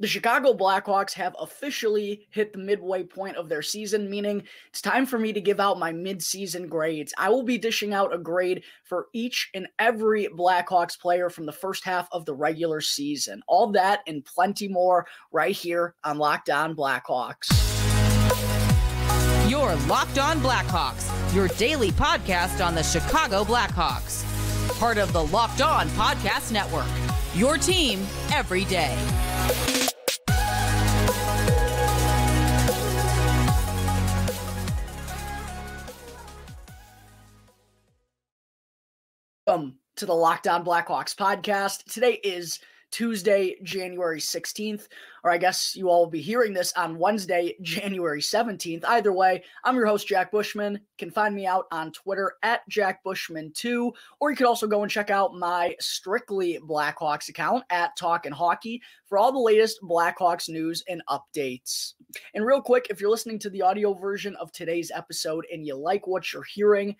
The Chicago Blackhawks have officially hit the midway point of their season, meaning it's time for me to give out my mid-season grades. I will be dishing out a grade for each and every Blackhawks player from the first half of the regular season. All that and plenty more right here on Locked On Blackhawks. You're Locked On Blackhawks, your daily podcast on the Chicago Blackhawks. Part of the Locked On Podcast Network, your team every day. Welcome to the Locked On Blackhawks podcast. Today is Tuesday, January 16th, or I guess you all will be hearing this on Wednesday, January 17th. Either way, I'm your host, Jack Bushman. You can find me out on Twitter at JackBushman2, or you could also go and check out my Strictly Blackhawks account at Talkin' Hockey for all the latest Blackhawks news and updates. And real quick, if you're listening to the audio version of today's episode and you like what you're hearing,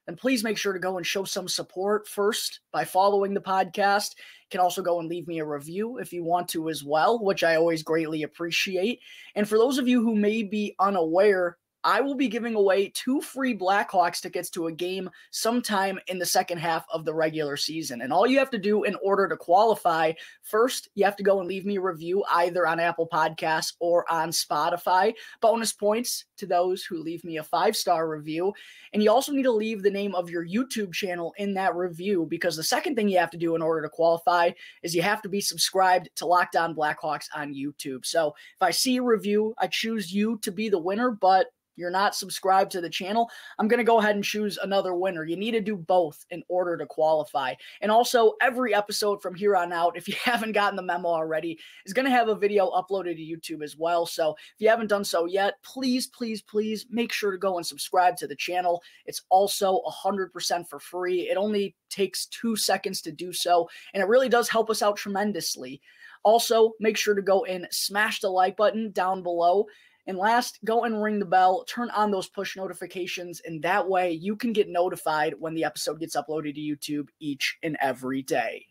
then please make sure to go and show some support first by following the podcast. You can also go and leave me a review if you want to as well, which I always greatly appreciate. And for those of you who may be unaware, I will be giving away 2 free Blackhawks tickets to a game sometime in the second half of the regular season. And all you have to do in order to qualify, first, you have to go and leave me a review either on Apple Podcasts or on Spotify. Bonus points to those who leave me a 5-star review. And you also need to leave the name of your YouTube channel in that review, because the second thing you have to do in order to qualify is you have to be subscribed to Locked On Blackhawks on YouTube. So if I see a review, I choose you to be the winner, but you're not subscribed to the channel, I'm going to go ahead and choose another winner. You need to do both in order to qualify. And also, every episode from here on out, if you haven't gotten the memo already, is going to have a video uploaded to YouTube as well. So if you haven't done so yet, please, please, please make sure to go and subscribe to the channel. It's also 100% for free. It only takes 2 seconds to do so, and it really does help us out tremendously. Also, make sure to go and smash the like button down below. And last, go and ring the bell, turn on those push notifications, and that way you can get notified when the episode gets uploaded to YouTube each and every day.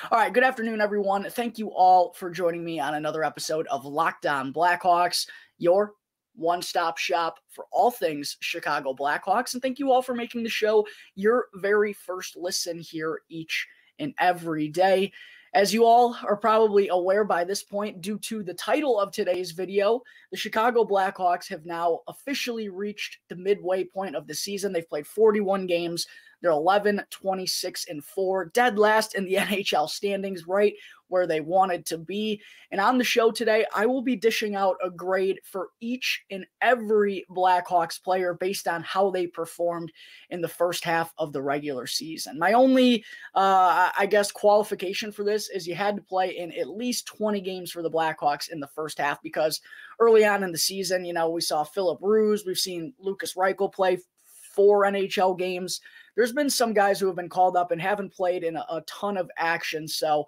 All right, good afternoon, everyone. Thank you all for joining me on another episode of Locked On Blackhawks, your one-stop shop for all things Chicago Blackhawks. And thank you all for making the show your very first listen here each and every day. As you all are probably aware by this point, due to the title of today's video, the Chicago Blackhawks have now officially reached the midway point of the season. They've played 41 games. They're 11-26-4, dead last in the NHL standings, right where they wanted to be. And on the show today, I will be dishing out a grade for each and every Blackhawks player based on how they performed in the first half of the regular season. My only, qualification for this is you had to play in at least 20 games for the Blackhawks in the first half, because early on in the season, we saw Philip Ruse, we've seen Lucas Reichel play 4 NHL games. There's been some guys who have been called up and haven't played in a ton of action. So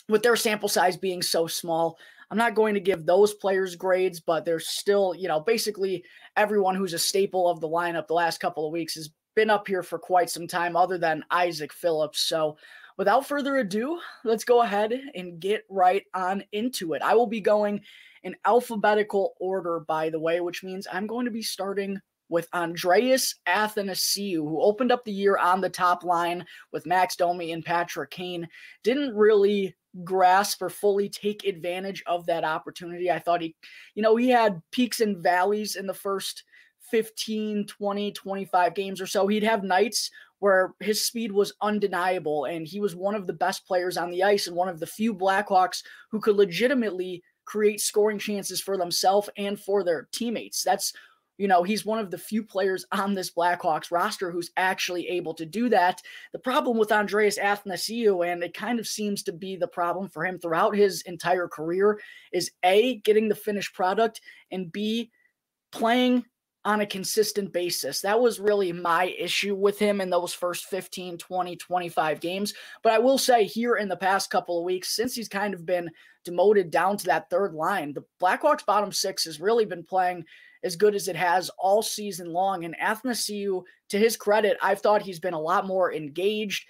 with their sample size being so small, I'm not going to give those players grades, but there's still, basically everyone who's a staple of the lineup the last couple of weeks has been up here for quite some time other than Isaac Phillips. So without further ado, let's go ahead and get right on into it. I will be going in alphabetical order, by the way, which means I'm going to be starting with Andreas Athanasiou, who opened up the year on the top line with Max Domi and Patrick Kane. Didn't really grasp or fully take advantage of that opportunity. I thought he had peaks and valleys in the first 15, 20, 25 games or so. He'd have nights where his speed was undeniable, and he was one of the best players on the ice and one of the few Blackhawks who could legitimately create scoring chances for themselves and for their teammates. He's one of the few players on this Blackhawks roster who's actually able to do that. The problem with Andreas Athanasiou, and it kind of seems to be the problem for him throughout his entire career, is A, getting the finished product, and B, playing on a consistent basis. That was really my issue with him in those first 15, 20, 25 games. But I will say here in the past couple of weeks, since he's kind of been demoted down to that third line, the Blackhawks bottom six has really been playing as good as it has all season long. And Athanasiou, to his credit, I've thought he's been a lot more engaged.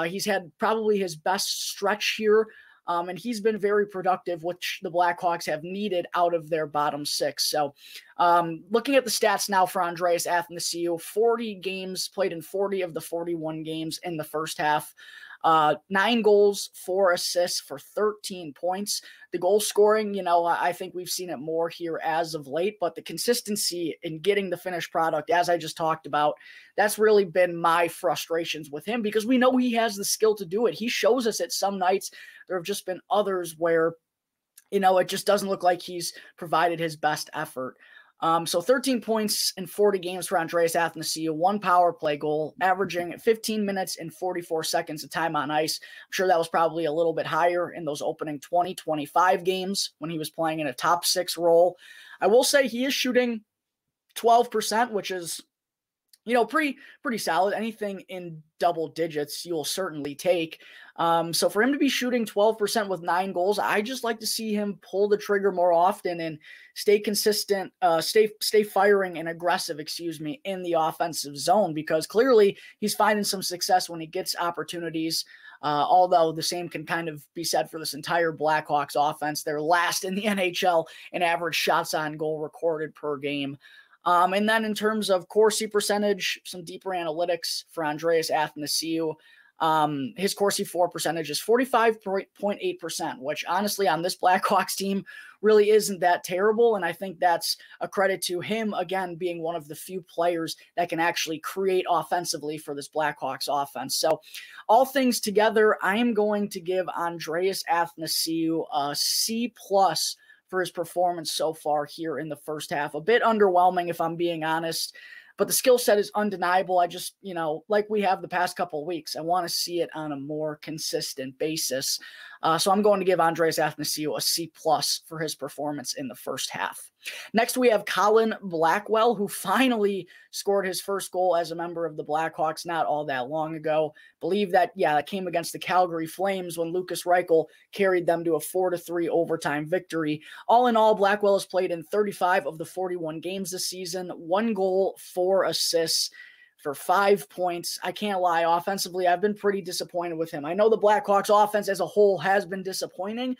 He's had probably his best stretch here And he's been very productive, which the Blackhawks have needed out of their bottom six. So looking at the stats now for Andreas Athanasiou, 40 games, played in 40 of the 41 games in the first half. 9 goals, 4 assists for 13 points. The goal scoring, I think we've seen it more here as of late, but the consistency in getting the finished product, as I just talked about, that's really been my frustrations with him, because we know he has the skill to do it. He shows us it some nights. There have just been others where, it just doesn't look like he's provided his best effort. So 13 points in 40 games for Andreas Athanasiou, 1 power play goal, averaging 15 minutes and 44 seconds of time on ice. I'm sure that was probably a little bit higher in those opening 25 games when he was playing in a top 6 role. I will say he is shooting 12%, which is, pretty solid. Anything in double digits, you'll certainly take. So for him to be shooting 12% with 9 goals, I just like to see him pull the trigger more often and stay consistent, stay firing and aggressive, in the offensive zone, because clearly he's finding some success when he gets opportunities. Although the same can kind of be said for this entire Blackhawks offense. They're last in the NHL in average shots on goal recorded per game. And then in terms of Corsi percentage, some deeper analytics for Andreas Athanasiou. His Corsi for percentage is 45.8%, which honestly on this Blackhawks team really isn't that terrible. And I think that's a credit to him, again, being one of the few players that can actually create offensively for this Blackhawks offense. So all things together, I am going to give Andreas Athanasiou a C+ for his performance so far here in the first half. A bit underwhelming, if I'm being honest, but the skill set is undeniable. I just, like we have the past couple of weeks, I want to see it on a more consistent basis. So I'm going to give Andreas Athanasiou a C+ for his performance in the first half. Next, we have Colin Blackwell, who finally scored his first goal as a member of the Blackhawks not all that long ago. Believe that, that came against the Calgary Flames when Lukas Reichel carried them to a 4-3 overtime victory. All in all, Blackwell has played in 35 of the 41 games this season, 1 goal, 4 assists for 5 points. I can't lie. Offensively, I've been pretty disappointed with him. I know the Blackhawks offense as a whole has been disappointing,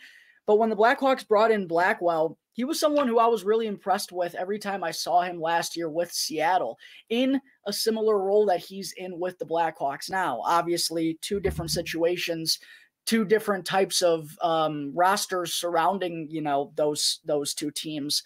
but when the Blackhawks brought in Blackwell, he was someone who I was really impressed with every time I saw him last year with Seattle in a similar role that he's in with the Blackhawks now. Obviously, 2 different situations, 2 different types of rosters surrounding, those 2 teams.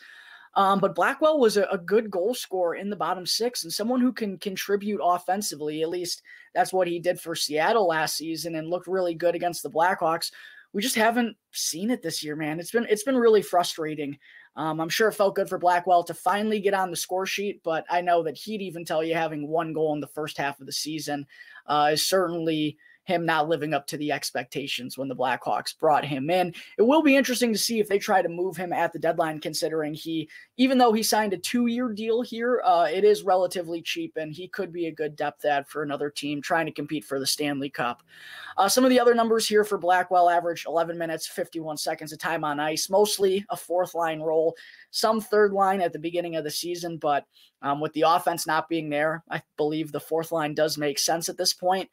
But Blackwell was a good goal scorer in the bottom 6 and someone who can contribute offensively. At least that's what he did for Seattle last season and looked really good against the Blackhawks. We just haven't seen it this year, man. It's been really frustrating. I'm sure it felt good for Blackwell to finally get on the score sheet, but I know that he'd even tell you having 1 goal in the first half of the season is certainly him not living up to the expectations when the Blackhawks brought him in. It will be interesting to see if they try to move him at the deadline, considering even though he signed a 2-year deal here, it is relatively cheap, and he could be a good depth add for another team trying to compete for the Stanley Cup. Some of the other numbers here for Blackwell: average 11 minutes, 51 seconds of time on ice, mostly a 4th-line role, some 3rd line at the beginning of the season, but with the offense not being there, I believe the 4th line does make sense at this point.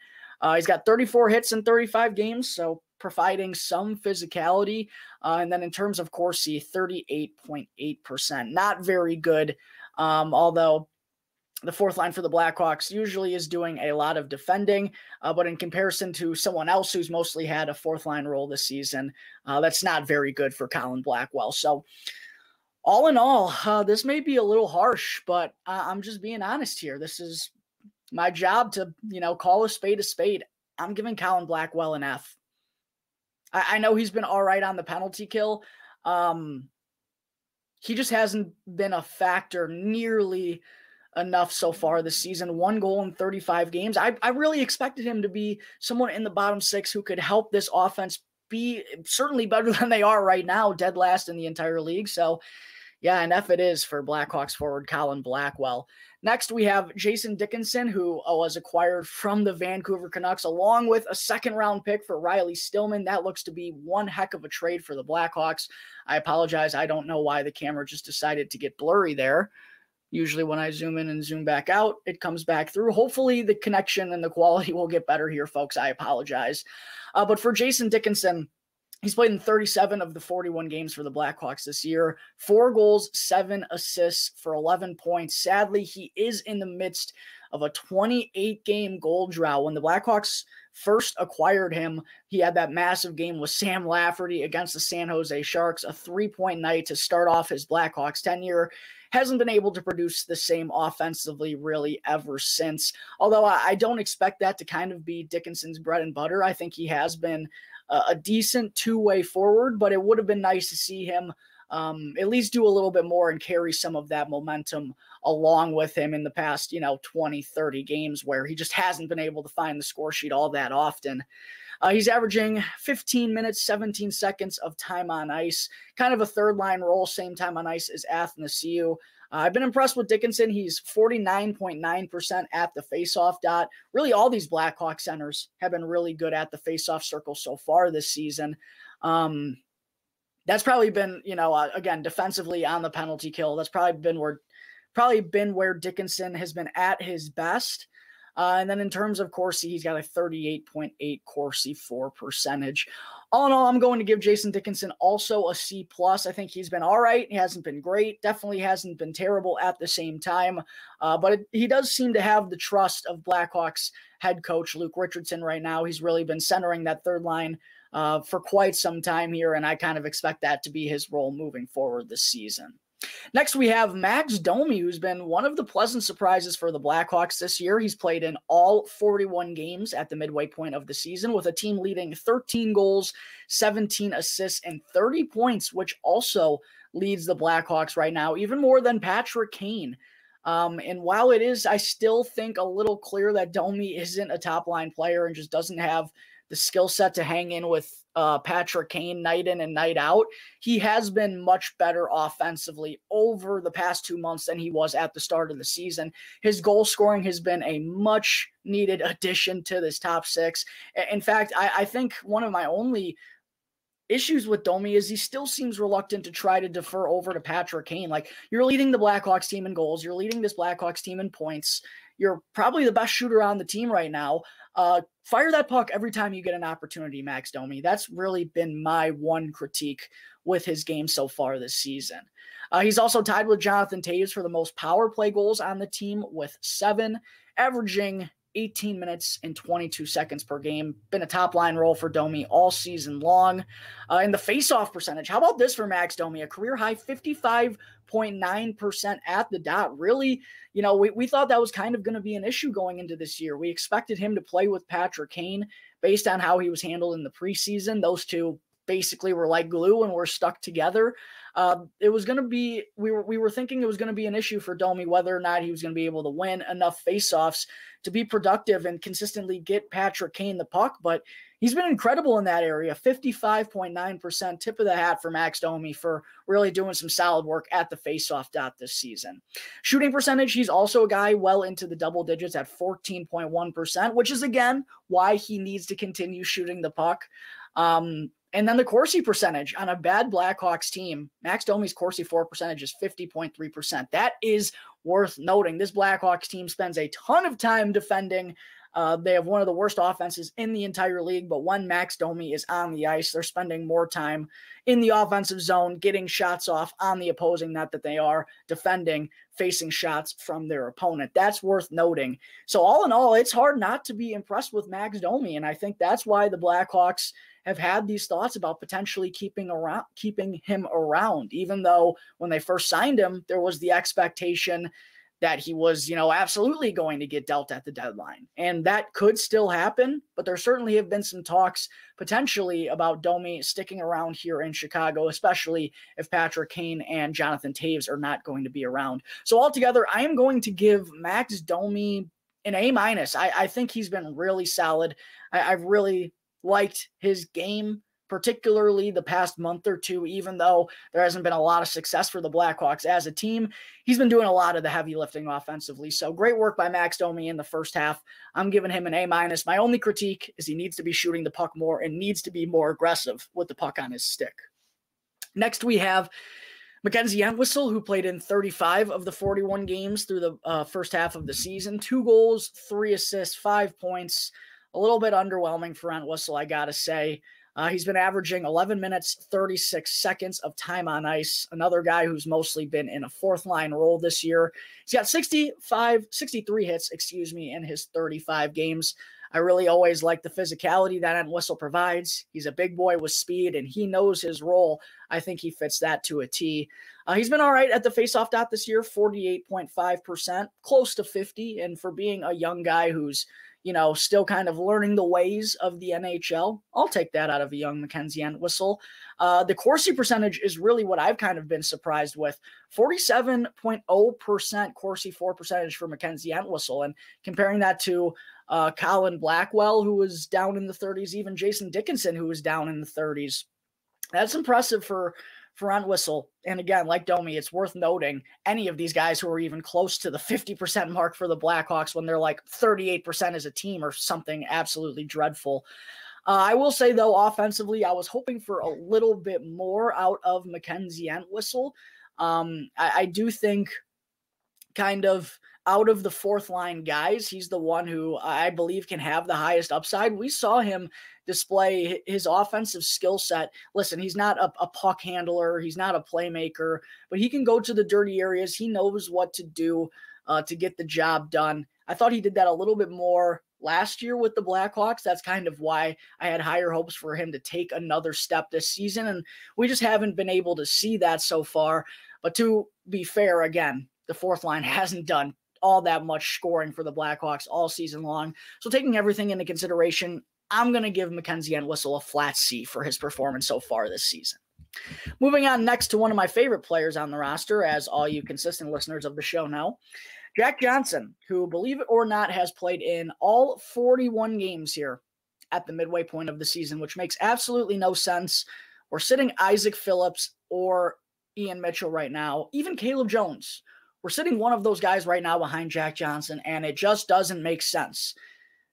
He's got 34 hits in 35 games, so providing some physicality. And then in terms of Corsi, 38.8%. Not very good, although the 4th line for the Blackhawks usually is doing a lot of defending. But in comparison to someone else who's mostly had a 4th-line role this season, that's not very good for Colin Blackwell. So all in all, this may be a little harsh, but I'm just being honest here. This is my job to, call a spade a spade. I'm giving Colin Blackwell an F. I know he's been all right on the penalty kill. He just hasn't been a factor nearly enough so far this season. 1 goal in 35 games. I really expected him to be someone in the bottom 6 who could help this offense be certainly better than they are right now, dead last in the entire league. So yeah, an F it is for Blackhawks forward Colin Blackwell. Next, we have Jason Dickinson, who was acquired from the Vancouver Canucks, along with a 2nd-round pick for Riley Stillman. That looks to be one heck of a trade for the Blackhawks. I apologize. I don't know why the camera just decided to get blurry there. Usually when I zoom in and zoom back out, it comes back through. Hopefully the connection and the quality will get better here, folks. I apologize. But for Jason Dickinson, He's played in 37 of the 41 games for the Blackhawks this year. 4 goals, 7 assists for 11 points. Sadly, he is in the midst of a 28-game goal drought. When the Blackhawks first acquired him, he had that massive game with Sam Lafferty against the San Jose Sharks, a 3-point night to start off his Blackhawks tenure. Hasn't been able to produce the same offensively really ever since. Although I don't expect that to kind of be Dickinson's bread and butter. I think he has been a decent two-way forward, but it would have been nice to see him at least do a little bit more and carry some of that momentum along with him in the past, 20, 30 games where he just hasn't been able to find the score sheet all that often. He's averaging 15 minutes, 17 seconds of time on ice, kind of a third-line role, same time on ice as Athanasiou. I've been impressed with Dickinson. He's 49.9% at the faceoff dot. Really, all these Blackhawk centers have been really good at the faceoff circle so far this season. That's probably been, again, defensively on the penalty kill. That's probably been where Dickinson has been at his best. And then in terms of Corsi, he's got a 38.8 Corsi for percentage. All in all, I'm going to give Jason Dickinson also a C+. I think he's been all right. He hasn't been great. Definitely hasn't been terrible at the same time. But he does seem to have the trust of Blackhawks head coach Luke Richardson right now. He's really been centering that third line for quite some time here, and I kind of expect that to be his role moving forward this season. Next, we have Max Domi, who's been one of the pleasant surprises for the Blackhawks this year. He's played in all 41 games at the midway point of the season, with a team leading 13 goals, 17 assists, and 30 points, which also leads the Blackhawks right now, even more than Patrick Kane. And while it is, I still think a little clear that Domi isn't a top-line player and just doesn't have the skill set to hang in with Patrick Kane night in and night out, he has been much better offensively over the past 2 months than he was at the start of the season. His goal scoring has been a much needed addition to this top six. In fact, I think one of my only issues with Domi is he still seems reluctant to try to defer over to Patrick Kane. Like, you're leading the Blackhawks team in goals. You're leading this Blackhawks team in points. You're probably the best shooter on the team right now. Fire that puck every time you get an opportunity, Max Domi. That's really been my one critique with his game so far this season. He's also tied with Jonathan Toews for the most power play goals on the team with 7, averaging 18 minutes and 22 seconds per game. Been a top-line role for Domi all season long. In the face-off percentage, how about this for Max Domi? A career-high 55.9% at the dot. Really, we thought that was kind of going to be an issue going into this year. We expected him to play with Patrick Kane based on how he was handled in the preseason. Those two basically were like glue and were stuck together. It was going to be, we were thinking it was going to be an issue for Domi whether or not he was going to be able to win enough faceoffs to be productive and consistently get Patrick Kane the puck, but he's been incredible in that area. 55.9%, tip of the hat for Max Domi for really doing some solid work at the faceoff dot this season. Shooting percentage, he's also a guy well into the double digits at 14.1%, which is again why he needs to continue shooting the puck. And then the Corsi percentage on a bad Blackhawks team, Max Domi's Corsi for percentage is 50.3%. That is worth noting. This Blackhawks team spends a ton of time defending. They have one of the worst offenses in the entire league, but when Max Domi is on the ice, they're spending more time in the offensive zone, getting shots off on the opposing net that they are defending, facing shots from their opponent. That's worth noting. So all in all, it's hard not to be impressed with Max Domi, and I think that's why the Blackhawks have had these thoughts about potentially keeping him around, even though when they first signed him, there was the expectation that he was, absolutely going to get dealt at the deadline. And that could still happen, but there certainly have been some talks potentially about Domi sticking around here in Chicago, especially if Patrick Kane and Jonathan Toews are not going to be around. So altogether, I am going to give Max Domi an A-. I think he's been really solid. I've really liked his game, particularly the past month or two, even though there hasn't been a lot of success for the Blackhawks as a team. He's been doing a lot of the heavy lifting offensively. So great work by Max Domi in the first half. I'm giving him an A-. My only critique is he needs to be shooting the puck more and needs to be more aggressive with the puck on his stick. Next, we have Mackenzie Entwistle, who played in 35 of the 41 games through the first half of the season. 2 goals, 3 assists, 5 points. A little bit underwhelming for Entwistle, I got to say. He's been averaging 11 minutes, 36 seconds of time on ice. Another guy who's mostly been in a fourth line role this year. He's got 63 hits, in his 35 games. I really always like the physicality that Entwistle provides. He's a big boy with speed, and he knows his role. I think he fits that to a T. He's been all right at the faceoff dot this year, 48.5%, close to 50. And for being a young guy who's still kind of learning the ways of the NHL, I'll take that out of a young Mackenzie Entwistle. The Corsi percentage is really what I've kind of been surprised with. 47.0% Corsi for percentage for Mackenzie Entwistle. And comparing that to Colin Blackwell, who was down in the 30s, even Jason Dickinson, who was down in the 30s. That's impressive for Entwistle. And again, like Domi, it's worth noting any of these guys who are even close to the 50% mark for the Blackhawks when they're like 38% as a team or something absolutely dreadful. I will say, though, offensively, I was hoping for a little bit more out of Mackenzie Entwistle. I do think kind of out of the fourth line guys, he's the one who I believe can have the highest upside. We saw him display his offensive skill set. Listen, he's not a puck handler. He's not a playmaker, but he can go to the dirty areas. He knows what to do to get the job done. I thought he did that a little bit more last year with the Blackhawks. That's kind of why I had higher hopes for him to take another step this season, and we just haven't been able to see that so far. But to be fair, again, the fourth line hasn't done all that much scoring for the Blackhawks all season long. So taking everything into consideration, I'm going to give Mackenzie Entwistle a flat C for his performance so far this season. Moving on next to one of my favorite players on the roster, as all you consistent listeners of the show know, Jack Johnson, who, believe it or not, has played in all 41 games here at the midway point of the season, which makes absolutely no sense. We're sitting Isaac Phillips or Ian Mitchell right now, even Caleb Jones. We're sitting one of those guys right now behind Jack Johnson, and it just doesn't make sense.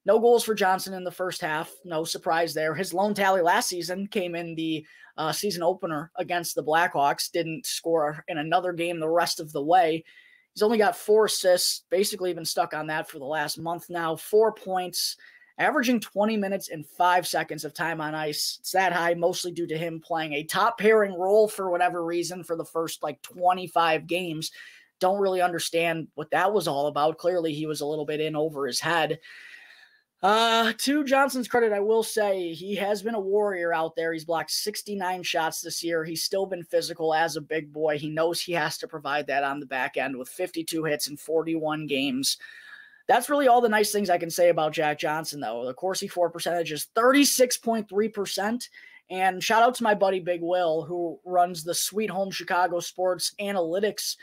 No goals for Johnson in the first half. No surprise there. His lone tally last season came in the season opener against the Blackhawks. Didn't score in another game the rest of the way. He's only got 4 assists, basically been stuck on that for the last month now. 4 points, averaging 20 minutes and 5 seconds of time on ice. It's that high, mostly due to him playing a top pairing role for whatever reason for the first 25 games. Don't really understand what that was all about. Clearly, he was a little bit in over his head. To Johnson's credit, I will say he has been a warrior out there. He's blocked 69 shots this year. He's still been physical as a big boy. He knows he has to provide that on the back end with 52 hits in 41 games. That's really all the nice things I can say about Jack Johnson, though. The Corsi for percentage is 36.3%. And shout out to my buddy Big Will, who runs the Sweet Home Chicago Sports Analytics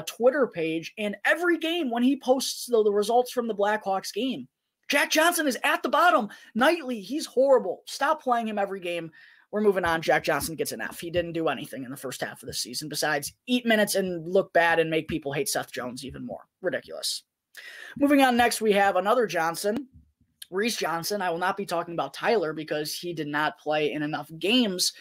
Twitter page. And every game when he posts the results from the Blackhawks game, Jack Johnson is at the bottom nightly. He's horrible. Stop playing him every game. We're moving on. Jack Johnson gets an F. He didn't do anything in the first half of the season besides eat minutes and look bad and make people hate Seth Jones even more. Ridiculous. Moving on next, we have another Johnson, Reese Johnson. I will not be talking about Tyler because he did not play in enough games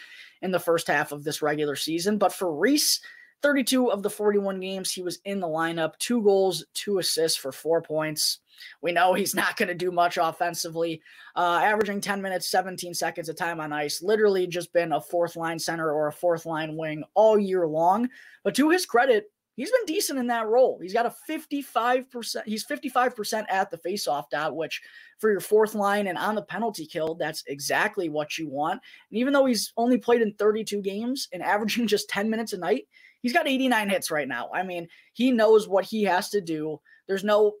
in the first half of this regular season. But for Reese, 32 of the 41 games he was in the lineup, 2 goals, 2 assists for 4 points. We know he's not going to do much offensively, averaging 10 minutes, 17 seconds of time on ice, literally just been a fourth line center or a fourth line wing all year long. But to his credit, he's been decent in that role. He's got a 55%. He's 55% at the faceoff dot, which for your fourth line and on the penalty kill, that's exactly what you want. And even though he's only played in 32 games and averaging just 10 minutes a night, he's got 89 hits right now. I mean, he knows what he has to do. There's no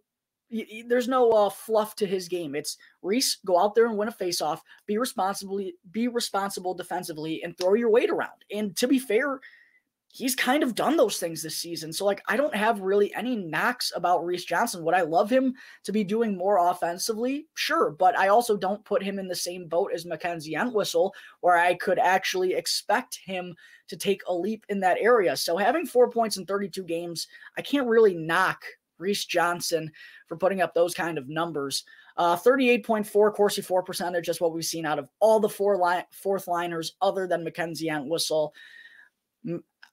fluff to his game. It's Reese, go out there and win a faceoff, be responsible defensively, and throw your weight around. And to be fair, he's kind of done those things this season. So I don't have really any knocks about Reese Johnson. Would I love him to be doing more offensively? Sure. But I also don't put him in the same boat as Mackenzie Entwistle, where I could actually expect him to take a leap in that area. So having 4 points in 32 games, I can't really knock Reese Johnson for putting up those kind of numbers. 38.4 Corsi for percentage is what we've seen out of all the fourth liners other than Mackenzie Entwistle.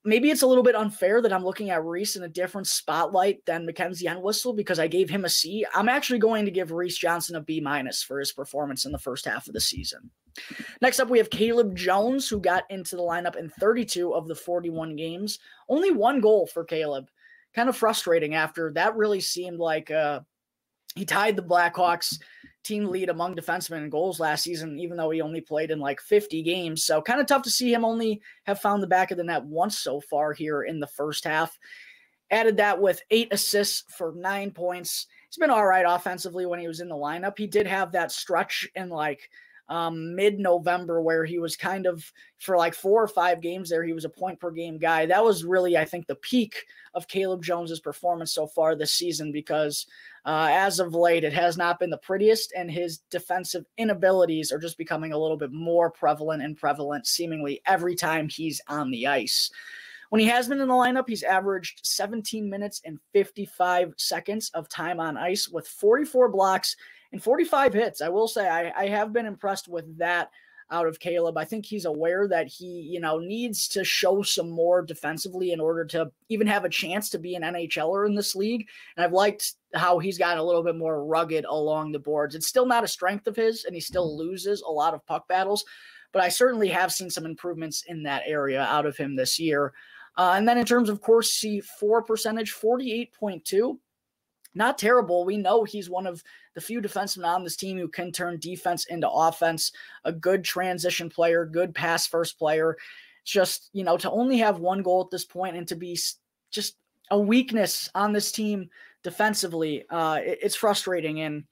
Maybe it's a little bit unfair that I'm looking at Reese in a different spotlight than Mackenzie Entwistle because I gave him a C. I'm actually going to give Reese Johnson a B- for his performance in the first half of the season. Next up, we have Caleb Jones, who got into the lineup in 32 of the 41 games. Only one goal for Caleb. Kind of frustrating after that really seemed like he tied the Blackhawks team lead among defensemen in goals last season, even though he only played in like 50 games. So kind of tough to see him only have found the back of the net once so far here in the first half. Added that with 8 assists for 9 points. He's been all right offensively when he was in the lineup. He did have that stretch in like mid-November where he was kind of, for like 4 or 5 games there, he was a point per game guy. That was really, I think, the peak of Caleb Jones's performance so far this season, because as of late, it has not been the prettiest, and his defensive inabilities are just becoming a little bit more prevalent seemingly every time he's on the ice. When he has been in the lineup, he's averaged 17 minutes and 55 seconds of time on ice with 44 blocks and 45 hits. I will say I have been impressed with that out of Caleb. I think he's aware that he, needs to show some more defensively in order to even have a chance to be an NHLer in this league. And I've liked how he's gotten a little bit more rugged along the boards. It's still not a strength of his, and he still loses a lot of puck battles, but I certainly have seen some improvements in that area out of him this year. And then in terms of Corsi for percentage, 48.2. Not terrible. We know he's one of the few defensemen on this team who can turn defense into offense, a good transition player, good pass first player. It's just, to only have one goal at this point and to be just a weakness on this team defensively, it's frustrating. And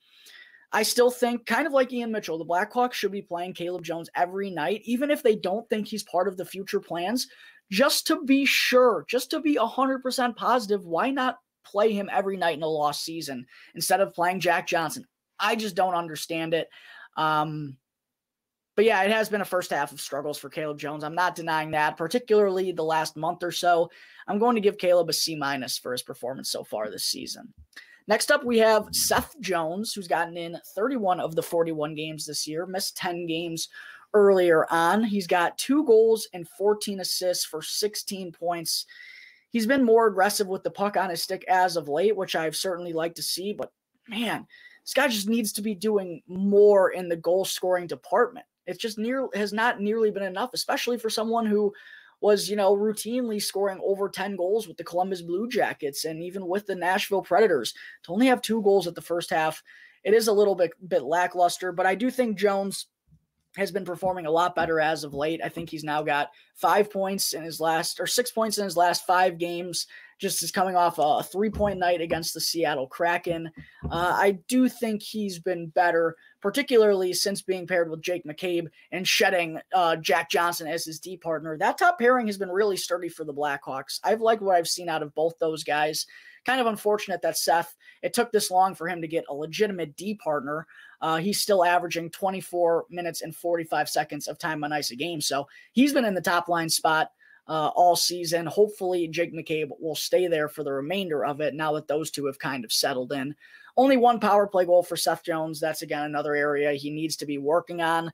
I still think, kind of like Ian Mitchell, the Blackhawks should be playing Caleb Jones every night, even if they don't think he's part of the future plans, just to be sure, just to be 100% positive. Why not play him every night in a lost season instead of playing Jack Johnson? I just don't understand it. But yeah, it has been a first half of struggles for Caleb Jones. I'm not denying that, particularly the last month or so. I'm going to give Caleb a C- for his performance so far this season. Next up, we have Seth Jones, who's gotten in 31 of the 41 games this year, missed 10 games earlier on. He's got 2 goals and 14 assists for 16 points. He's been more aggressive with the puck on his stick as of late, which I've certainly liked to see. But, man, this guy just needs to be doing more in the goal-scoring department. It just has not nearly been enough, especially for someone who was, routinely scoring over 10 goals with the Columbus Blue Jackets and even with the Nashville Predators. To only have 2 goals at the first half, it is a little bit lackluster. But I do think Jones has been performing a lot better as of late. I think he's now got 6 points in his last 5 games, just as coming off a 3-point night against the Seattle Kraken. I do think he's been better, particularly since being paired with Jake McCabe and shedding Jack Johnson as his D partner. That top pairing has been really sturdy for the Blackhawks. I've liked what I've seen out of both those guys. Kind of unfortunate that Seth, it took this long for him to get a legitimate D partner. He's still averaging 24 minutes and 45 seconds of time on ice a game. So he's been in the top line spot all season. Hopefully Jake McCabe will stay there for the remainder of it now that those two have kind of settled in. Only 1 power play goal for Seth Jones. That's, again, another area he needs to be working on.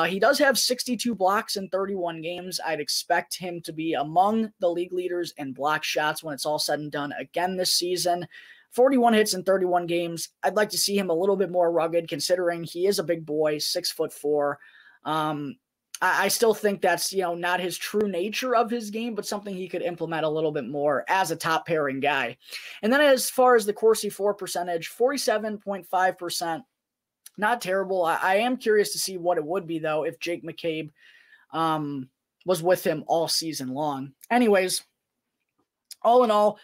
He does have 62 blocks in 31 games. I'd expect him to be among the league leaders in block shots when it's all said and done again this season. 41 hits in 31 games. I'd like to see him a little bit more rugged, considering he is a big boy, 6'4". I still think that's, not his true nature of his game, but something he could implement a little bit more as a top pairing guy. And then as far as the Corsi for percentage, 47.5%, not terrible. I am curious to see what it would be, though, if Jake McCabe was with him all season long. Anyways, all in all,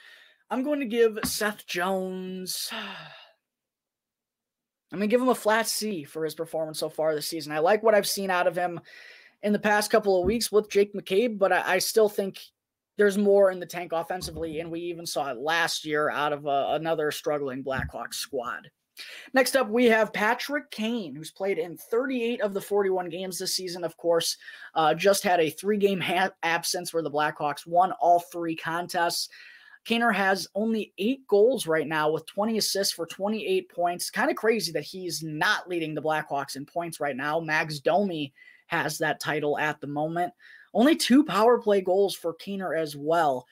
I'm going to give Seth Jones, I'm going to give him a flat C for his performance so far this season. I like what I've seen out of him in the past couple of weeks with Jake McCabe, but I still think there's more in the tank offensively, and we even saw it last year out of another struggling Blackhawks squad. Next up, we have Patrick Kane, who's played in 38 of the 41 games this season, of course. Just had a 3-game absence where the Blackhawks won all 3 contests. Kaner has only 8 goals right now with 20 assists for 28 points. Kind of crazy that he's not leading the Blackhawks in points right now. Max Domi has that title at the moment. Only 2 power play goals for Kaner as well.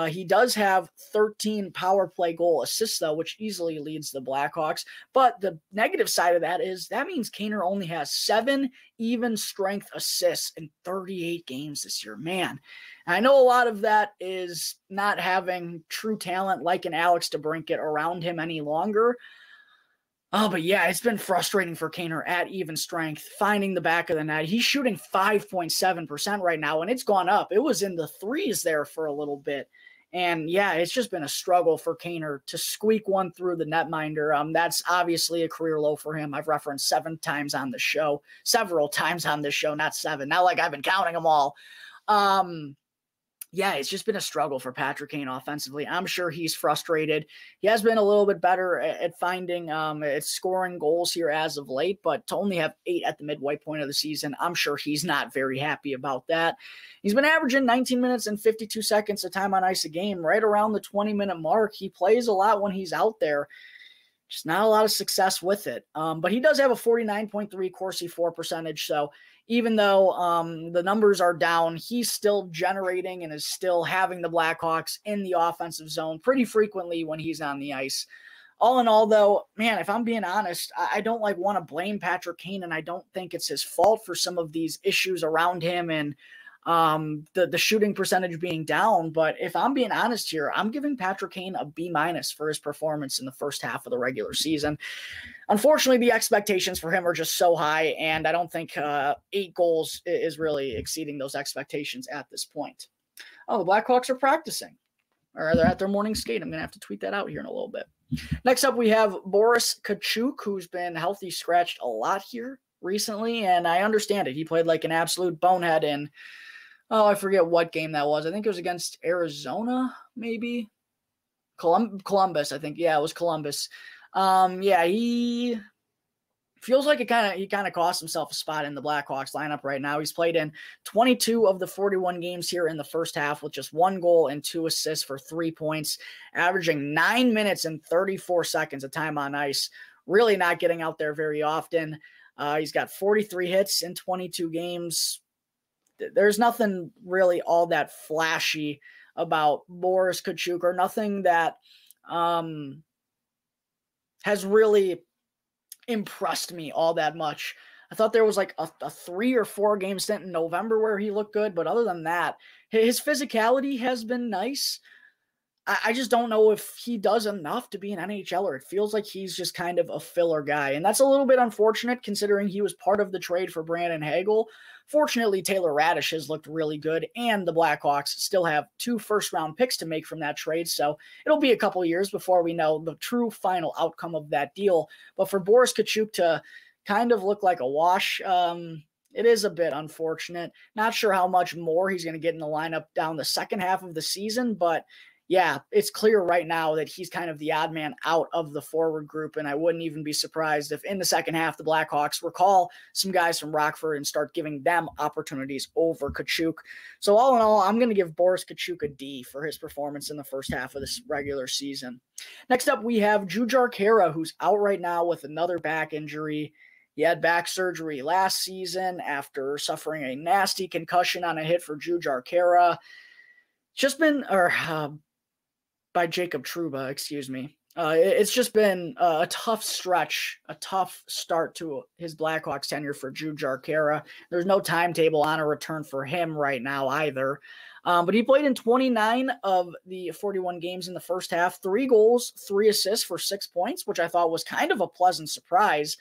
He does have 13 power play goal assists, though, which easily leads the Blackhawks. But the negative side of that is that means Kaner only has 7 even strength assists in 38 games this year. Man, I know a lot of that is not having true talent like an Alex DeBrincat around him any longer. Oh, but yeah, it's been frustrating for Kaner at even strength, finding the back of the net. He's shooting 5.7% right now, and it's gone up. It was in the threes there for a little bit. And yeah, it's just been a struggle for Kaner to squeak one through the netminder. That's obviously a career low for him. I've referenced several times on this show, not 7. Not like I've been counting them all. Yeah, it's just been a struggle for Patrick Kane offensively. I'm sure he's frustrated. He has been a little bit better at finding, at scoring goals here as of late, but to only have 8 at the midway point of the season, I'm sure he's not very happy about that. He's been averaging 19 minutes and 52 seconds of time on ice a game, right around the 20-minute mark. He plays a lot when he's out there. Just not a lot of success with it. But he does have a 49.3 Corsi for percentage. So even though the numbers are down, he's still generating and is still having the Blackhawks in the offensive zone pretty frequently when he's on the ice. All in all, though, man, if I'm being honest, I don't want to blame Patrick Kane, and I don't think it's his fault for some of these issues around him and the shooting percentage being down. But if I'm being honest here, I'm giving Patrick Kane a B- for his performance in the first half of the regular season. Unfortunately, the expectations for him are just so high, and I don't think 8 goals is really exceeding those expectations at this point. Oh, the Blackhawks are practicing, or they're at their morning skate. I'm going to have to tweet that out here in a little bit. Next up, we have Boris Tkachuk, who's been healthy scratched a lot here recently, and I understand it. He played like an absolute bonehead in I forget what game that was. I think it was against Arizona, maybe. Columbus, I think. Yeah, it was Columbus. Yeah, he feels like he kind of cost himself a spot in the Blackhawks lineup right now. He's played in 22 of the 41 games here in the first half with just 1 goal and 2 assists for 3 points, averaging 9 minutes and 34 seconds of time on ice. Really not getting out there very often. He's got 43 hits in 22 games. There's nothing really all that flashy about Boris Tkachuk, or nothing that has really impressed me all that much. I thought there was like a 3 or 4 game stint in November where he looked good, but other than that, his physicality has been nice. I just don't know if he does enough to be an NHLer. It feels like he's just kind of a filler guy, and that's a little bit unfortunate considering he was part of the trade for Brandon Hagel. Fortunately, Taylor Radish has looked really good, and the Blackhawks still have 2 first-round picks to make from that trade, so it'll be a couple years before we know the true final outcome of that deal. But for Boris Tkachuk to kind of look like a wash, it is a bit unfortunate. Not sure how much more he's going to get in the lineup down the second half of the season, but yeah, it's clear right now that he's kind of the odd man out of the forward group, and I wouldn't even be surprised if in the second half the Blackhawks recall some guys from Rockford and start giving them opportunities over Tkachuk. So all in all, I'm going to give Boris Tkachuk a D for his performance in the first half of this regular season. Next up, we have Jujhar Khaira, who's out right now with another back injury. He had back surgery last season after suffering a nasty concussion on a hit for Jujhar Khaira. Just been, by Jacob Trouba, excuse me. It's just been a tough stretch, a tough start to his Blackhawks tenure for Jujhar Khaira. There's no timetable on a return for him right now either. But he played in 29 of the 41 games in the first half, 3 goals, 3 assists for 6 points, which I thought was kind of a pleasant surprise.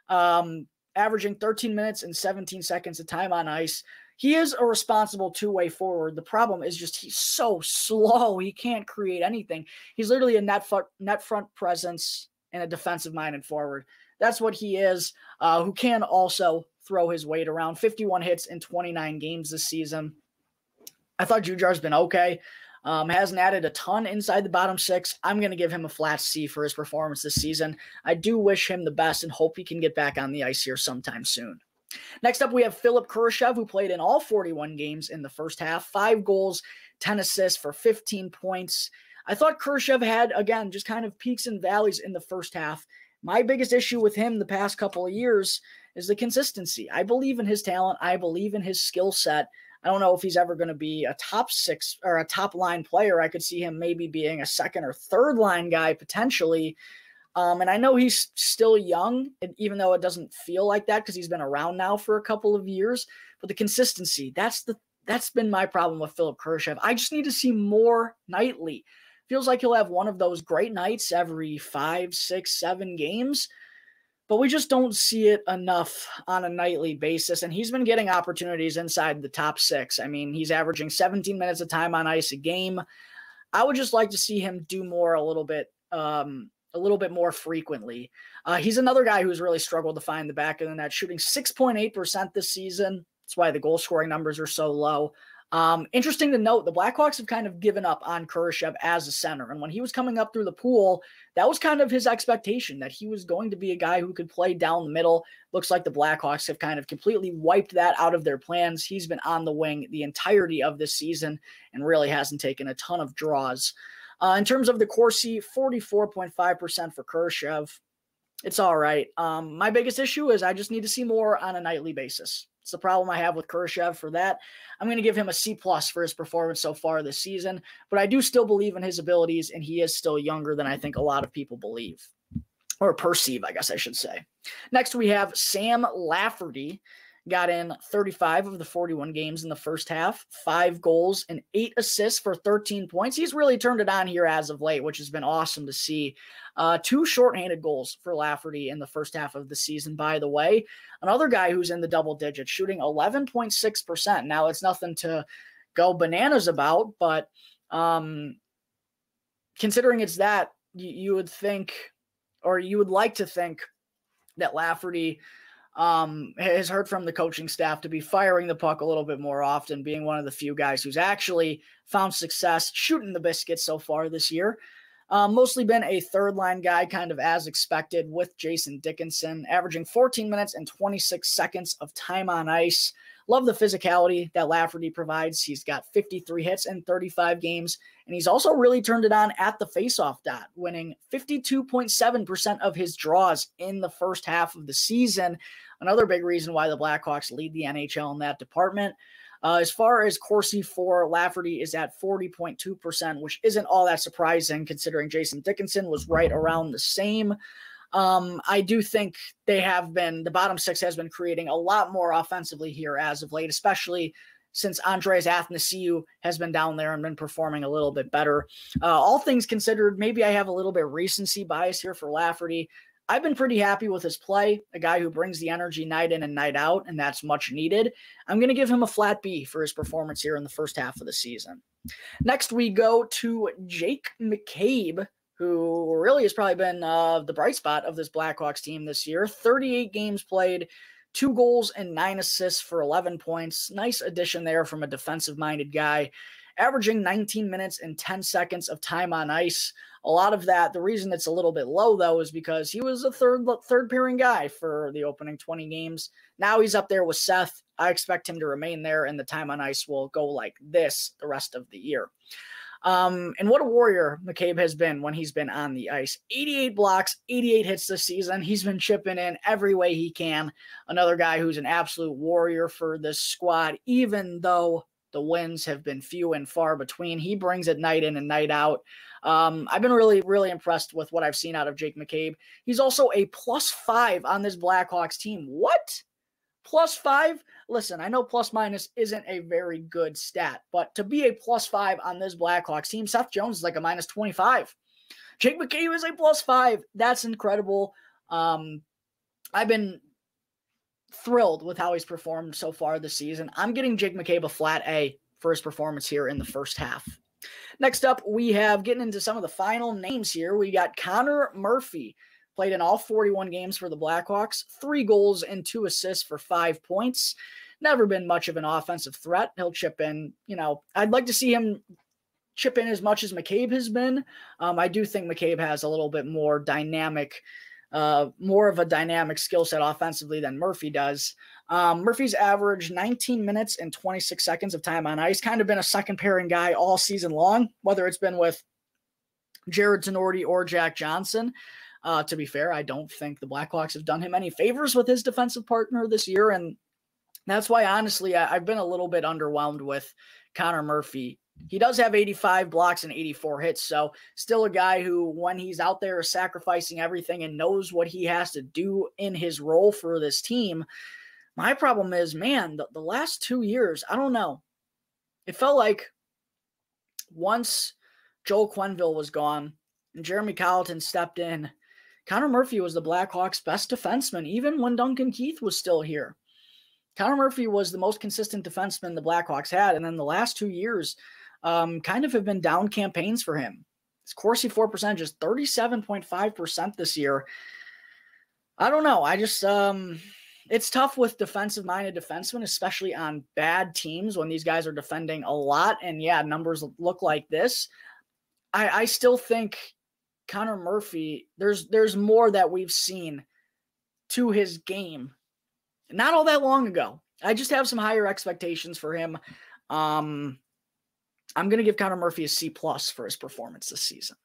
Averaging 13 minutes and 17 seconds of time on ice. He is a responsible two-way forward. The problem is just he's so slow. He can't create anything. He's literally a net front presence and a defensive-minded forward. That's what he is, who can also throw his weight around. 51 hits in 29 games this season. I thought Jujhar's been okay. Hasn't added a ton inside the bottom 6. I'm going to give him a flat C for his performance this season. I do wish him the best and hope he can get back on the ice here sometime soon. Next up, we have Philip Kurashev, who played in all 41 games in the first half, 5 goals, 10 assists for 15 points. I thought Kurashev had, again, just kind of peaks and valleys in the first half. My biggest issue with him the past couple of years is the consistency. I believe in his talent. I believe in his skill set. I don't know if he's ever going to be a top 6 or a top line player. I could see him maybe being a second or third line guy potentially. And I know he's still young, even though it doesn't feel like that because he's been around now for a couple of years. But the consistency, that's been my problem with Philipp Kurashev. I just need to see more nightly. Feels like he'll have one of those great nights every 5, 6, 7 games, but we just don't see it enough on a nightly basis. And he's been getting opportunities inside the top 6. I mean, he's averaging 17 minutes of time on ice a game. I would just like to see him do more a little bit more frequently. He's another guy who's really struggled to find the back of the net, shooting 6.8% this season. That's why the goal scoring numbers are so low. Interesting to note, the Blackhawks have kind of given up on Kurashev as a center. And when he was coming up through the pool, that was kind of his expectation, that he was going to be a guy who could play down the middle. Looks like the Blackhawks have kind of completely wiped that out of their plans. He's been on the wing the entirety of this season and really hasn't taken a ton of draws. In terms of the Corsi, 44.5% for Kurashev. It's all right. My biggest issue is I just need to see more on a nightly basis. It's the problem I have with Kurashev for that. I'm going to give him a C+ for his performance so far this season, but I do still believe in his abilities, and he is still younger than I think a lot of people believe, or perceive, I guess I should say. Next, we have Sam Lafferty. Got in 35 of the 41 games in the first half, 5 goals and 8 assists for 13 points. He's really turned it on here as of late, which has been awesome to see. 2 shorthanded goals for Lafferty in the first half of the season, by the way. Another guy who's in the double digits, shooting 11.6%. Now, it's nothing to go bananas about, but considering it's that, you would think, or you would like to think, that Lafferty has heard from the coaching staff to be firing the puck a little bit more often, being one of the few guys who's actually found success shooting the biscuits so far this year. Mostly been a third line guy, kind of as expected, with Jason Dickinson, averaging 14 minutes and 26 seconds of time on ice. Love the physicality that Lafferty provides. He's got 53 hits in 35 games, and he's also really turned it on at the faceoff dot, winning 52.7% of his draws in the first half of the season. Another big reason why the Blackhawks lead the NHL in that department. As far as Corsi for Lafferty is at 40.2%, which isn't all that surprising considering Jason Dickinson was right around the same. I do think the bottom 6 has been creating a lot more offensively here as of late, especially since Andreas Athanasiou has been down there and been performing a little bit better. All things considered, maybe I have a little bit recency bias here for Lafferty. I've been pretty happy with his play, a guy who brings the energy night in and night out, and that's much needed. I'm going to give him a flat B for his performance here in the first half of the season. Next, we go to Jake McCabe, who really has probably been the bright spot of this Blackhawks team this year. 38 games played, 2 goals and 9 assists for 11 points. Nice addition there from a defensive-minded guy. Averaging 19 minutes and 10 seconds of time on ice. A lot of that, the reason it's a little bit low, though, is because he was a third pairing guy for the opening 20 games. Now he's up there with Seth. I expect him to remain there, and the time on ice will go like this the rest of the year. And what a warrior McCabe has been when he's been on the ice. 88 blocks, 88 hits this season. He's been chipping in every way he can. Another guy who's an absolute warrior for this squad, even though the wins have been few and far between. He brings it night in and night out. I've been really, really impressed with what I've seen out of Jake McCabe. He's also a +5 on this Blackhawks team. What? +5? Listen, I know plus minus isn't a very good stat, but to be a +5 on this Blackhawks team, Seth Jones is like a -25. Jake McCabe is a +5. That's incredible. I've been thrilled with how he's performed so far this season. I'm getting Jake McCabe a flat A for his performance here in the first half. Next up, we have, getting into some of the final names here, we got Connor Murphy. Played in all 41 games for the Blackhawks, 3 goals and 2 assists for 5 points. Never been much of an offensive threat. He'll chip in, I'd like to see him chip in as much as McCabe has been. I do think McCabe has a little bit more more of a dynamic skill set offensively than Murphy does. Murphy's averaged 19 minutes and 26 seconds of time on ice, kind of been a second pairing guy all season long, whether it's been with Jared Tenorti or Jack Johnson. To be fair, I don't think the Blackhawks have done him any favors with his defensive partner this year, and That's why, honestly, I've been a little bit underwhelmed with Connor Murphy. He does have 85 blocks and 84 hits, so still a guy who, when he's out there, is sacrificing everything and knows what he has to do in his role for this team. My problem is, man, the last 2 years, I don't know. It felt like once Joel Quenneville was gone and Jeremy Colleton stepped in, Connor Murphy was the Blackhawks' best defenseman, even when Duncan Keith was still here. Connor Murphy was the most consistent defenseman the Blackhawks had, and then the last 2 years kind of have been down campaigns for him. His Corsi for percentage is 37.5% this year. I don't know. I just it's tough with defensive-minded defensemen, especially on bad teams when these guys are defending a lot, and yeah, numbers look like this. I still think Connor Murphy, there's more that we've seen to his game not all that long ago. I just have some higher expectations for him. I'm going to give Connor Murphy a C+ for his performance this season.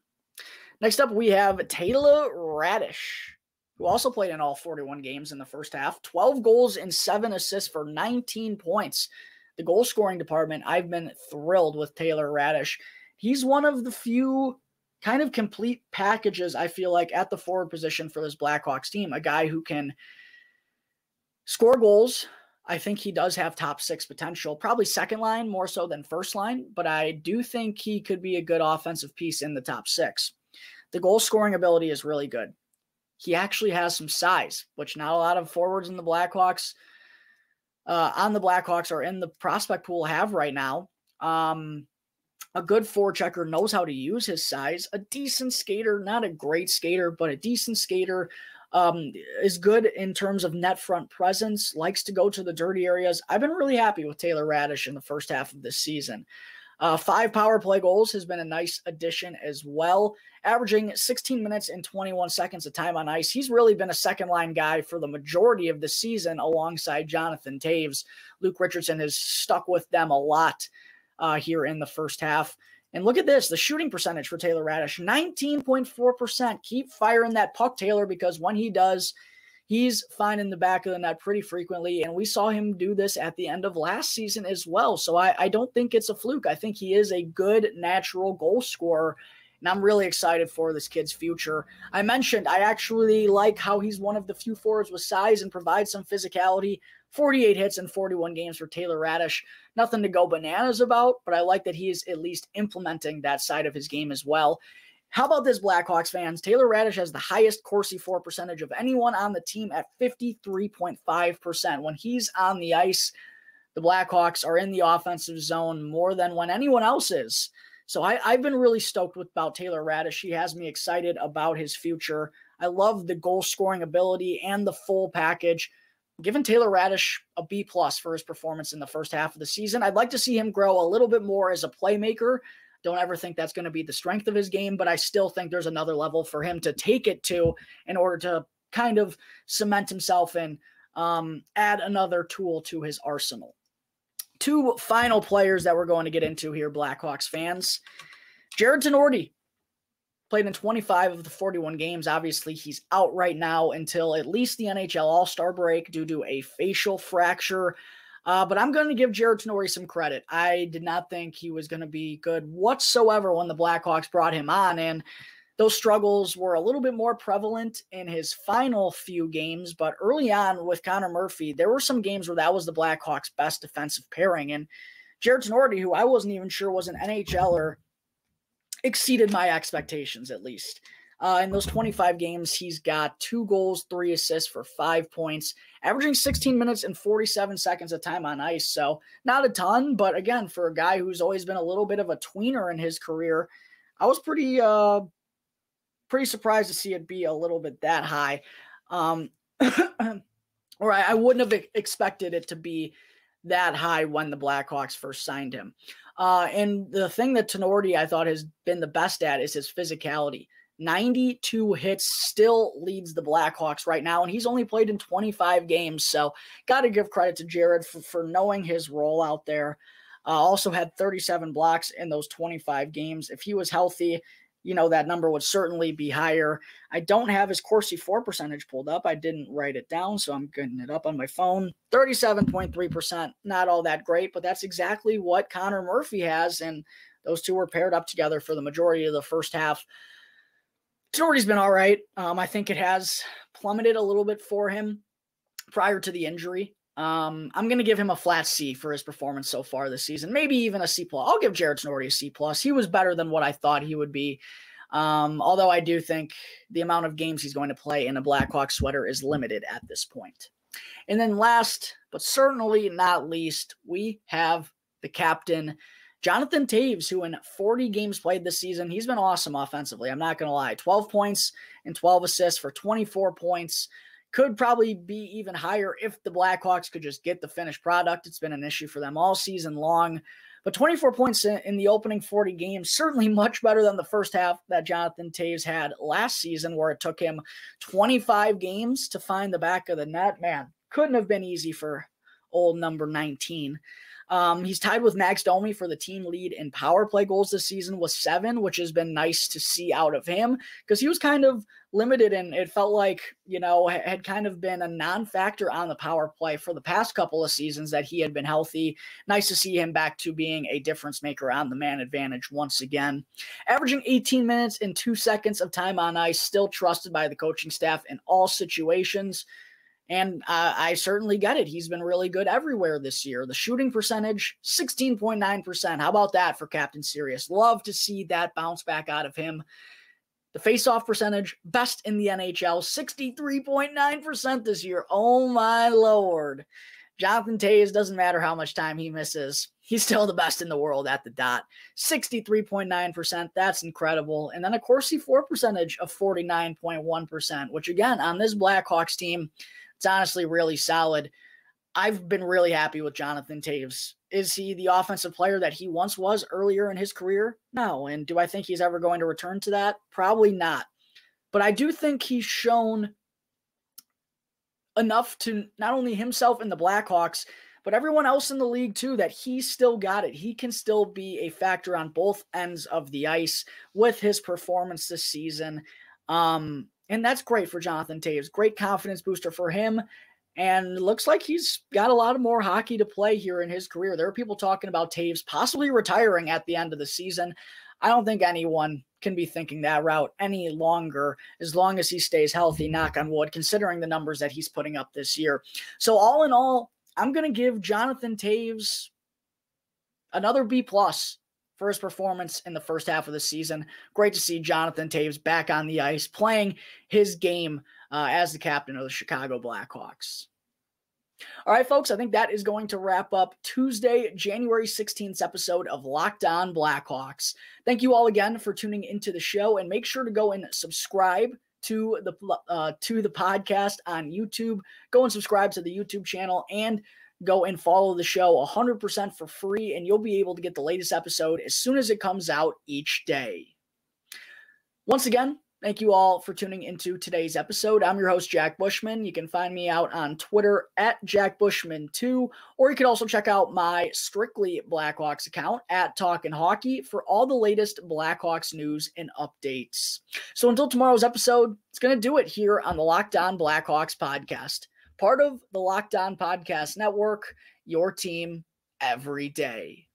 Next up, we have Taylor Radish, who also played in all 41 games in the first half. 12 goals and 7 assists for 19 points. The goal scoring department, I've been thrilled with Taylor Radish. He's one of the few kind of complete packages, I feel like, at the forward position for this Blackhawks team. A guy who can score goals. I think he does have top 6 potential, probably second line more so than first line, but I do think he could be a good offensive piece in the top 6. The goal scoring ability is really good. He actually has some size, which not a lot of forwards in the Blackhawks, or in the prospect pool have right now. A good forechecker, knows how to use his size. A decent skater, not a great skater, but a decent skater. Is good in terms of net front presence, likes to go to the dirty areas. I've been really happy with Taylor Radish in the first half of this season. 5 power play goals has been a nice addition as well, averaging 16 minutes and 21 seconds of time on ice. He's really been a second-line guy for the majority of the season alongside Jonathan Taves. Luke Richardson has stuck with them a lot here in the first half. And look at this, the shooting percentage for Taylor Radish, 19.4%. Keep firing that puck, Taylor, because when he does, he's finding the back of the net pretty frequently. And we saw him do this at the end of last season as well. So I don't think it's a fluke. I think he is a good natural goal scorer. And I'm really excited for this kid's future. I mentioned I actually like how he's one of the few forwards with size and provides some physicality. 48 hits in 41 games for Taylor Radish. Nothing to go bananas about, but I like that he is at least implementing that side of his game as well. How about this, Blackhawks fans? Taylor Radish has the highest Corsi for percentage of anyone on the team at 53.5%. When he's on the ice, the Blackhawks are in the offensive zone more than when anyone else is. So I've been really stoked about Taylor Radish. He has me excited about his future. I love the goal scoring ability and the full package. Giving Taylor Radish a B+ for his performance in the first half of the season. I'd like to see him grow a little bit more as a playmaker. Don't ever think that's going to be the strength of his game, but I still think there's another level for him to take it to in order to kind of cement himself and add another tool to his arsenal. 2 final players that we're going to get into here, Blackhawks fans. Jarred Tinordi played in 25 of the 41 games. Obviously, he's out right now until at least the NHL All-Star break due to a facial fracture. But I'm going to give Jarred Tinordi some credit. I did not think he was going to be good whatsoever when the Blackhawks brought him on, and those struggles were a little bit more prevalent in his final few games. But early on with Connor Murphy, there were some games where that was the Blackhawks' best defensive pairing. And Jarred Tinordi, who I wasn't even sure was an NHLer, exceeded my expectations, at least. In those 25 games, he's got 2 goals, 3 assists for 5 points, averaging 16 minutes and 47 seconds of time on ice. So not a ton, but again, for a guy who's always been a little bit of a tweener in his career, I was pretty surprised to see it be a little bit that high. Or I wouldn't have expected it to be that high when the Blackhawks first signed him. And the thing that Tinordi, I thought, has been the best at is his physicality. 92 hits, still leads the Blackhawks right now, and he's only played in 25 games, so got to give credit to Jarred for knowing his role out there. Also had 37 blocks in those 25 games. If he was healthy, that number would certainly be higher. I don't have his Corsi for percentage pulled up. I didn't write it down, so I'm getting it up on my phone. 37.3%, not all that great, but that's exactly what Connor Murphy has, and those two were paired up together for the majority of the first half. Tenorti's been all right. I think it has plummeted a little bit for him prior to the injury. I'm going to give him a flat C for his performance so far this season, maybe even a C+. I'll give Jared Tenorti a C+. He was better than what I thought he would be, although I do think the amount of games he's going to play in a Blackhawks sweater is limited at this point. And then last, but certainly not least, we have the captain, Jonathan Toews, who in 40 games played this season, he's been awesome offensively. I'm not going to lie. 12 points and 12 assists for 24 points. Could probably be even higher if the Blackhawks could just get the finished product. It's been an issue for them all season long. But 24 points in the opening 40 games, certainly much better than the first half that Jonathan Toews had last season, where it took him 25 games to find the back of the net. Man, couldn't have been easy for old number 19. He's tied with Max Domi for the team lead in power play goals this season with 7, which has been nice to see out of him because he was kind of limited and it felt like, had kind of been a non-factor on the power play for the past couple of seasons that he had been healthy. Nice to see him back to being a difference maker on the man advantage once again. Averaging 18 minutes and 2 seconds of time on ice, still trusted by the coaching staff in all situations. And I certainly get it. He's been really good everywhere this year. The shooting percentage, 16.9%. How about that for Captain Serious? Love to see that bounce back out of him. The face-off percentage, best in the NHL, 63.9% this year. Oh, my Lord. Jonathan Toews, doesn't matter how much time he misses. He's still the best in the world at the dot. 63.9%. That's incredible. And then a Corsi for percentage of 49.1%, which, again, on this Blackhawks team, it's honestly really solid. I've been really happy with Jonathan Toews. Is he the offensive player that he once was earlier in his career? No. And do I think he's ever going to return to that? Probably not. But I do think he's shown enough to not only himself and the Blackhawks, but everyone else in the league too, that he's still got it. He can still be a factor on both ends of the ice with his performance this season. And that's great for Jonathan Toews. Great confidence booster for him. And looks like he's got a lot of more hockey to play here in his career. There are people talking about Toews possibly retiring at the end of the season. I don't think anyone can be thinking that route any longer, as long as he stays healthy, knock on wood, considering the numbers that he's putting up this year. So all in all, I'm going to give Jonathan Toews another B+ for his performance in the first half of the season. Great to see Jonathan Toews back on the ice, playing his game as the captain of the Chicago Blackhawks. All right, folks, I think that is going to wrap up Tuesday, January 16th episode of Locked On Blackhawks. Thank you all again for tuning into the show, and make sure to go and subscribe to the podcast on YouTube. Go and subscribe to the YouTube channel and go and follow the show 100% for free, and you'll be able to get the latest episode as soon as it comes out each day. Once again, thank you all for tuning into today's episode. I'm your host, Jack Bushman. You can find me out on Twitter at JackBushman2, or you can also check out my Strictly Blackhawks account at Talkin' Hockey for all the latest Blackhawks news and updates. So until tomorrow's episode, it's going to do it here on the Locked On Blackhawks podcast, part of the Locked On Podcast Network, your team every day.